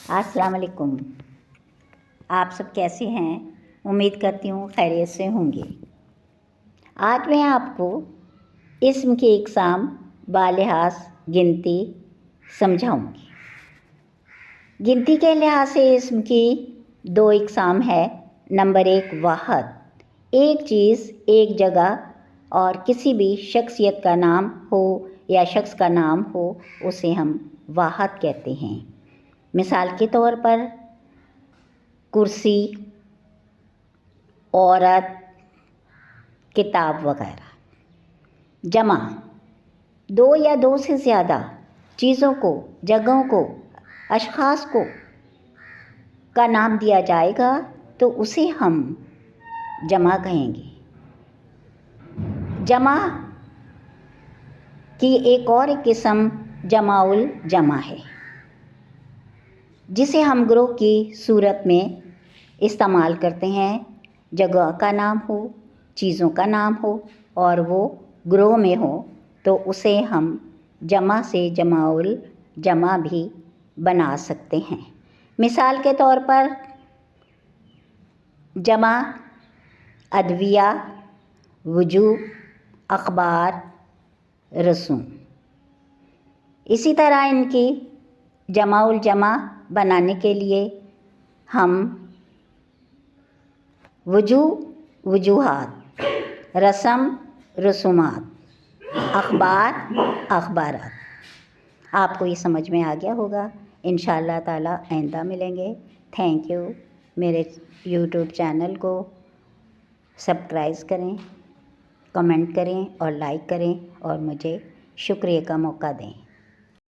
السلام علیکم. آپ سب کیسے ہیں؟ امید کرتی ہوں خیریت سے ہوں گے. آج میں آپ کو اسم کی اقسام بالحاظ گنتی سمجھاؤں گی. گنتی کے لحاظ سے اسم کی 2 اقسام ہے. نمبر 1 واحد، ایک چیز ایک جگہ اور کسی بھی شخصیت کا نام ہو یا شخص کا نام ہو اسے ہم واحد کہتے ہیں. مثال کے طور پر کرسی، عورت، کتاب وغیرہ. جمع، 2 یا 2 سے زیادہ چیزوں کو، جگہوں کو، اشخاص کو کا نام دیا جائے گا تو اسے ہم جمع کہیں گے. جمع کی ایک اور قسم جمع الجمع ہے جسے ہم گروہ کی صورت میں استعمال کرتے ہیں. جگہ کا نام ہو، چیزوں کا نام ہو اور وہ گروہ میں ہو تو اسے ہم جمع سے جمع الجمع بھی بنا سکتے ہیں. مثال کے طور پر جمع ادویہ، وجوہ، اخبار، رسوم. اسی طرح ان کی جمع الجمع بنانے کے لیے ہم وجوہ وجوہات، رسم رسومات، اخبار اخبارات. آپ کو یہ سمجھ میں آ گیا ہوگا. انشاءاللہ تعالی آئندہ ملیں گے. Thank you. میرے یوٹیوب چینل کو سبسکرائب کریں، کمنٹ کریں اور لائک کریں اور مجھے شکریہ کا موقع دیں.